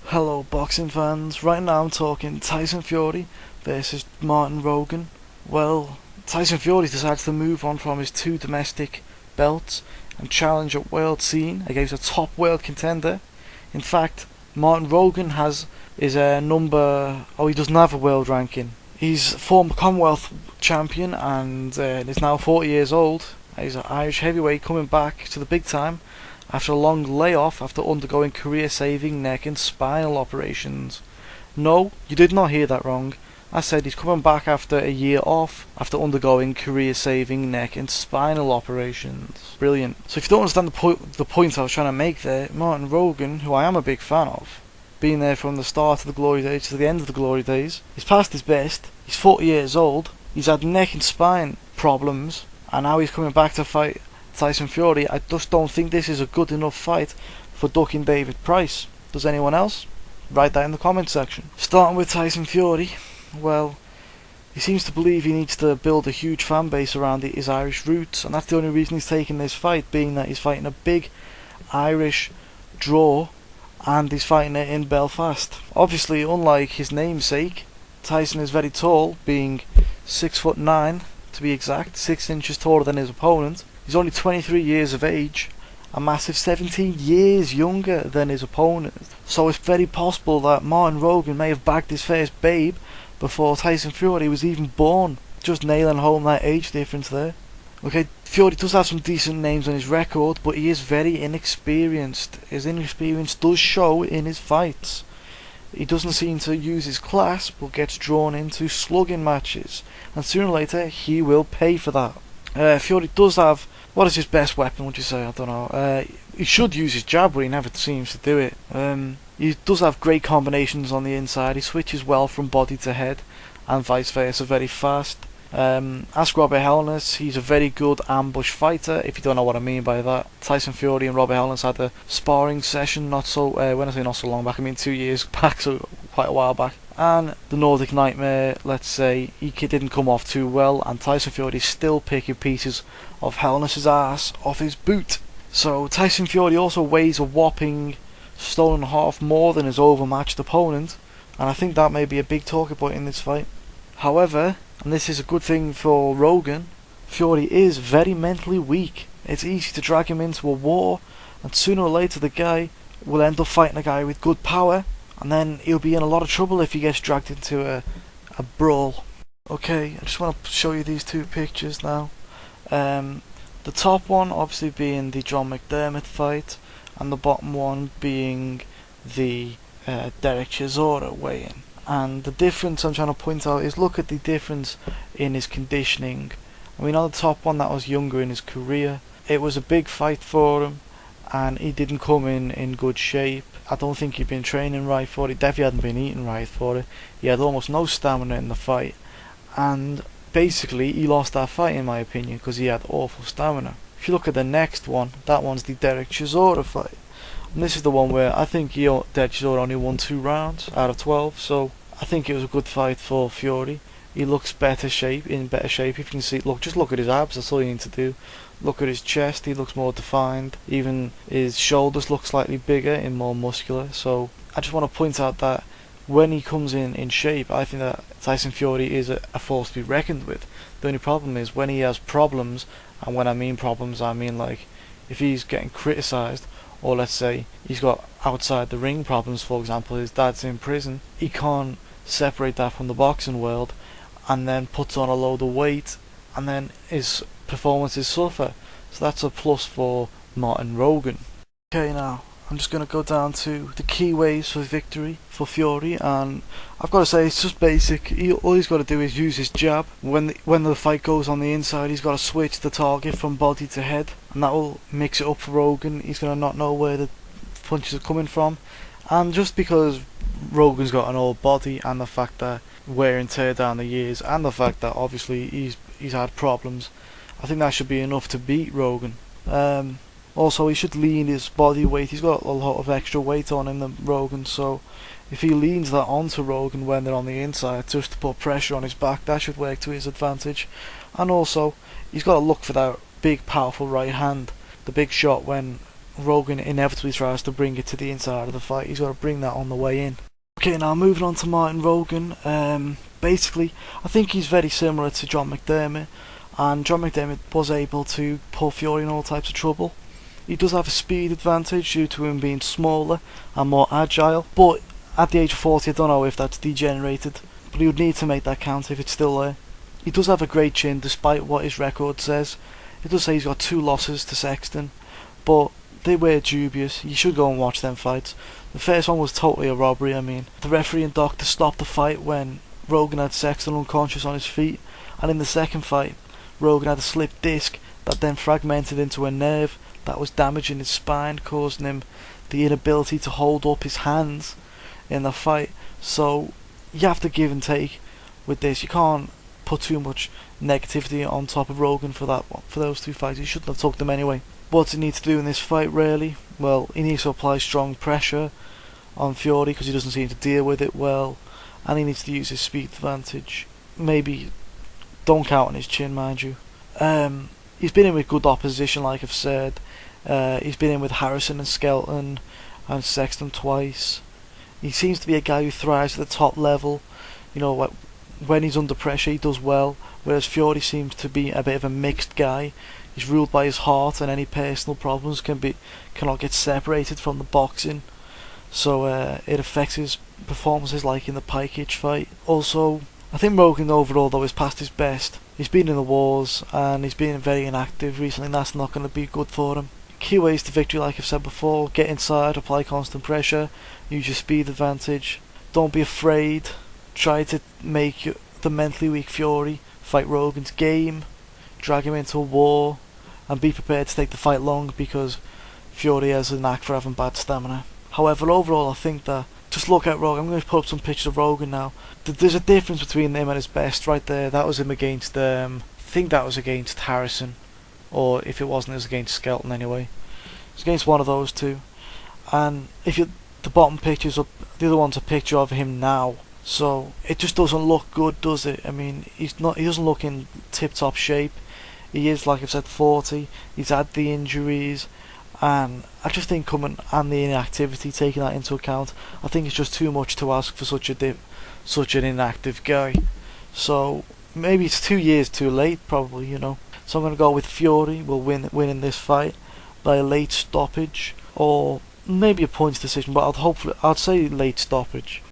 Hello boxing fans, right now I'm talking Tyson Fury versus Martin Rogan. Well, Tyson Fury decides to move on from his two domestic belts and challenge a world scene against a top world contender. In fact, Martin Rogan is a he doesn't have a world ranking. He's former Commonwealth champion and is now 40 years old. He's an Irish heavyweight coming back to the big time after a long layoff after undergoing career-saving neck and spinal operations. No, you did not hear that wrong. I said he's coming back after a year off after undergoing career-saving neck and spinal operations. Brilliant. So if you don't understand the point I was trying to make there, Martin Rogan, who I am a big fan of, being there from the start of the glory days to the end of the glory days, he's past his best, he's 40 years old, he's had neck and spine problems, and now he's coming back to fight Tyson Fury. I just don't think this is a good enough fight for ducking David Price. Does anyone else? Write that in the comment section. Starting with Tyson Fury, well, he seems to believe he needs to build a huge fan base around his Irish roots, and that's the only reason he's taking this fight, being that he's fighting a big Irish draw and he's fighting it in Belfast. Obviously, unlike his namesake, Tyson is very tall, being 6'9" to be exact, 6 inches taller than his opponent. He's only 23 years of age, a massive 17 years younger than his opponent. So it's very possible that Martin Rogan may have bagged his first babe before Tyson Fury was even born. Just nailing home that age difference there. Okay, Fury does have some decent names on his record, but he is very inexperienced. His inexperience does show in his fights. He doesn't seem to use his class, but gets drawn into slugging matches, and sooner or later he will pay for that. Fury does have, what is his best weapon, would you say? I don't know. He should use his jab, but he never seems to do it. He does have great combinations on the inside. He switches well from body to head, and vice versa, very fast. Ask Robert Helenius, he's a very good ambush fighter, if you don't know what I mean by that. Tyson Fury and Robert Helenius had a sparring session when I say not so long back, I mean 2 years back, so quite a while back. And the Nordic Nightmare, let's say, he didn't come off too well, and Tyson Fury is still picking pieces of Helenius' ass off his boot. So Tyson Fury also weighs a whopping stone and a half more than his overmatched opponent, and I think that may be a big talking point in this fight. However, and this is a good thing for Rogan, Fury is very mentally weak. It's easy to drag him into a war, and sooner or later the guy will end up fighting a guy with good power, and then he'll be in a lot of trouble if he gets dragged into a brawl. Okay, I just want to show you these two pictures now. The top one obviously being the John McDermott fight, and the bottom one being the Derek Chisora weigh-in. And the difference I'm trying to point out is, look at the difference in his conditioning. I mean, on the top one, that was younger in his career. It was a big fight for him, and he didn't come in good shape. I don't think he'd been training right for it. Definitely hadn't been eating right for it. He had almost no stamina in the fight, and basically he lost that fight in my opinion because he had awful stamina. If you look at the next one, that one's the Derek Chisora fight. And this is the one where I think Derek Chisora only won 2 rounds out of 12, so I think it was a good fight for Fury. He looks in better shape. If you can see, just look at his abs. That's all you need to do. Look at his chest. He looks more defined. Even his shoulders look slightly bigger and more muscular. So I just want to point out that when he comes in shape, I think that Tyson Fury is a force to be reckoned with. The only problem is when he has problems, and when I mean problems, I mean like if he's getting criticised, or let's say he's got outside the ring problems, for example, his dad's in prison, he can't separate that from the boxing world, and then puts on a load of weight, and then his performances suffer. So that's a plus for Martin Rogan. Okay, now I'm just going to go down to the key ways for victory for Fury, and I've got to say it's just basic. All he's got to do is use his jab. When the fight goes on the inside, he's got to switch the target from body to head, and that will mix it up for Rogan. He's going to not know where the punches are coming from, and just because Rogan's got an old body, and the fact that wear and tear down the years, and the fact that obviously he's had problems, I think that should be enough to beat Rogan. Also, he should lean his body weight. He's got a lot of extra weight on him than Rogan, so if he leans that onto Rogan when they're on the inside just to put pressure on his back, that should work to his advantage. And also, he's got to look for that big powerful right hand, the big shot when Rogan inevitably tries to bring it to the inside of the fight. He's got to bring that on the way in. Okay, now moving on to Martin Rogan. Basically, I think he's very similar to John McDermott, and John McDermott was able to put Fury in all types of trouble. He does have a speed advantage due to him being smaller and more agile, but at the age of 40, I don't know if that's degenerated, but he would need to make that count if it's still there. He does have a great chin, despite what his record says. It does say he's got 2 losses to Sexton, but they were dubious. You should go and watch them fights. The first one was totally a robbery. I mean, the referee and doctor stopped the fight when Rogan had Sexton unconscious on his feet, and in the second fight, Rogan had a slipped disc that then fragmented into a nerve that was damaging his spine, causing him the inability to hold up his hands in the fight. So you have to give and take with this. You can't put too much negativity on top of Rogan for that one, for those 2 fights. He shouldn't have took them anyway. What does he need to do in this fight, really? Well, he needs to apply strong pressure on Fury because he doesn't seem to deal with it well, and he needs to use his speed advantage. Maybe don't count on his chin, mind you. He's been in with good opposition, like I've said. He's been in with Harrison and Skelton and Sexton twice. He seems to be a guy who thrives at the top level. You know, when he's under pressure, he does well. Whereas Fury seems to be a bit of a mixed guy. He's ruled by his heart, and any personal problems cannot get separated from the boxing. So it affects his performances, like in the Pikich fight. Also, I think Rogan overall, though, is past his best. He's been in the wars and he's been very inactive recently, and that's not going to be good for him. Key ways to victory, like I've said before: get inside, apply constant pressure, use your speed advantage. Don't be afraid. Try to make the mentally weak Fury fight Rogan's game, drag him into a war, and be prepared to take the fight long, because Fury has a knack for having bad stamina. However, overall, I think that, just look at Rogan. I'm going to put up some pictures of Rogan now. There's a difference between him and his best right there. That was him against, I think that was against Harrison, or if it wasn't, it was against Skelton anyway. It's against one of those two. And if you, the bottom pictures up, the other one's a picture of him now. So it just doesn't look good, does it? I mean, he doesn't look in tip-top shape. He is, like I've said, 40. He's had the injuries, and I just think and the inactivity, taking that into account, I think it's just too much to ask for such an inactive guy. So maybe it's 2 years too late, probably, you know. So I'm going to go with Fury will win in this fight by a late stoppage, or maybe a points decision, but I'd say late stoppage.